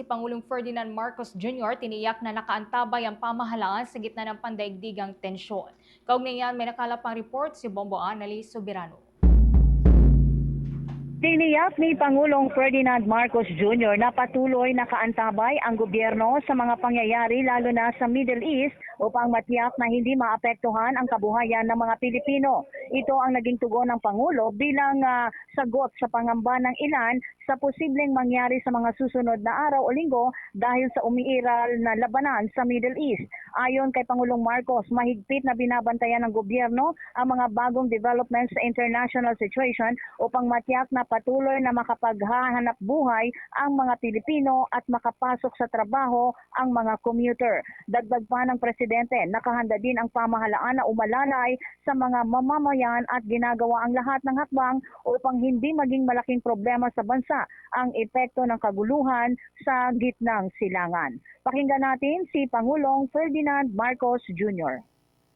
Pangulong Ferdinand Marcos Jr. tiniyak na nakaantabay ang pamahalaan sa gitna ng pandaigdigang tensyon. Kaugnay yan, may nakalapang report si Bombo Annalise Soberano. Tiniyak ni Pangulong Ferdinand Marcos Jr. na patuloy nakaantabay ang gobyerno sa mga pangyayari lalo na sa Middle East upang matiyak na hindi maapektuhan ang kabuhayan ng mga Pilipino. Ito ang naging tugon ng Pangulo bilang sagot sa pangamba ng ilan sa posibleng mangyari sa mga susunod na araw o linggo dahil sa umiiral na labanan sa Middle East. Ayon kay Pangulong Marcos, mahigpit na binabantayan ng gobyerno ang mga bagong developments sa international situation upang matiyak na patuloy na makapaghahanap buhay ang mga Pilipino at makapasok sa trabaho ang mga commuter. Dagdag pa ng Presidente, nakahanda din ang pamahalaan na umalalay sa mga mamamayan at ginagawa ang lahat ng hakbang upang hindi maging malaking problema sa bansa ang epekto ng kaguluhan sa gitnang silangan. Pakinggan natin si Pangulong Ferdinand Marcos Jr.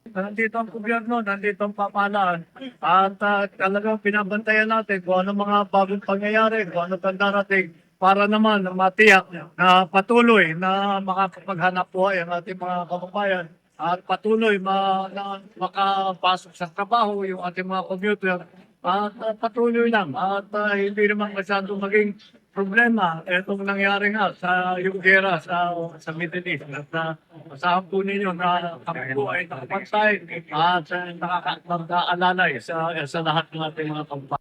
Nandito ang gobyerno, nandito ang pamahalaan at talagang pinabantayan natin kung ano mga bagong pangyayari, kung ano pang darating para naman matiyak na patuloy na makakapaghanap buhay ang ating mga kababayan at patuloy na makapasok sa trabaho yung ating mga commuter at patuloy lang at hindi naman masyadong maging problema itong nangyari nga sa yung gera sa Middle East at masahan po ninyo na kami po ay nakapantay at nakakaalalay sa lahat ng ating mga kababayan.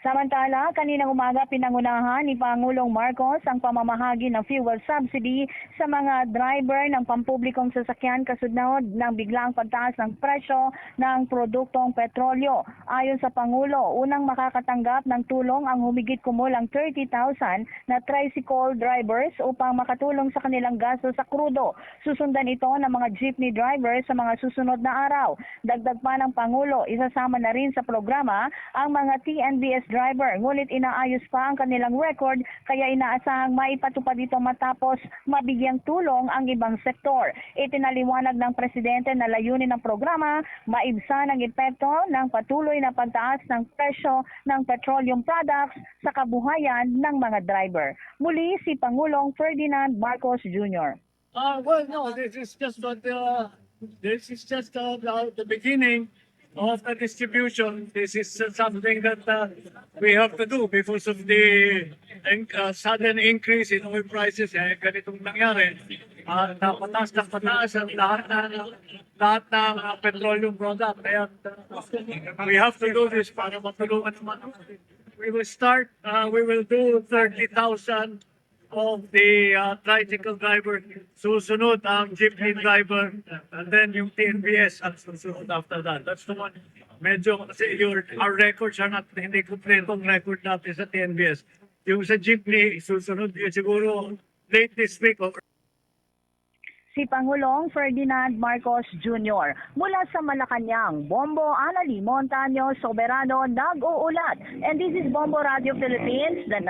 Samantala, kaninang umaga pinangunahan ni Pangulong Marcos ang pamamahagi ng fuel subsidy sa mga driver ng pampublikong sasakyan kasunod ng biglang pagtaas ng presyo ng produktong petrolyo. Ayon sa Pangulo, unang makakatanggap ng tulong ang humigit kumulang 30,000 na tricycle drivers upang makatulong sa kanilang gasto sa krudo. Susundan ito ng mga jeepney drivers sa mga susunod na araw. Dagdag pa ng Pangulo, isasama na rin sa programa ang mga TNVS driver, ngunit inaayos pa ang kanilang record kaya inaasahang maipatupad ito matapos mabigyang tulong ang ibang sektor. Itinaliwanag ng Presidente na layunin ng programa, maibsan ang epekto ng patuloy na pagtaas ng presyo ng petroleum products sa kabuhayan ng mga driver. Muli si Pangulong Ferdinand Marcos Jr. Well, no, this is just the beginning of the distribution. This is something that we have to do because of the sudden increase in oil prices. Ganitong nangyari. Pataas ng pataas ang lahat ng petroleum product. Kaya we have to do this para matulungan naman. We will do 30,000 of the tricycle driver, susunod ang jeepney driver, and then yung TNVS at susunod after that. That's the one. Medyo kasi our records are not, hindi kompletong record natin sa TNVS. Yung sa jeepney, susunod yun siguro late this week or Si Pangulong Ferdinand Marcos Jr. Mula sa Malacanang, Bombo Annalise Montaño Soberano nag-uulat. And this is Bombo Radio Philippines, the #1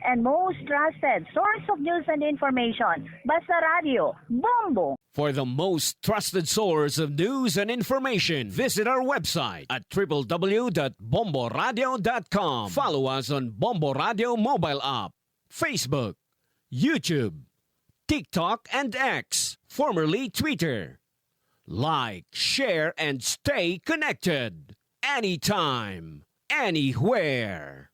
and most trusted source of news and information. Basta Radio, Bombo! For the most trusted source of news and information, visit our website at www.bomboradio.com. Follow us on Bombo Radio mobile app, Facebook, YouTube, TikTok, and X, formerly Twitter. Like, share, and stay connected. Anytime, anywhere.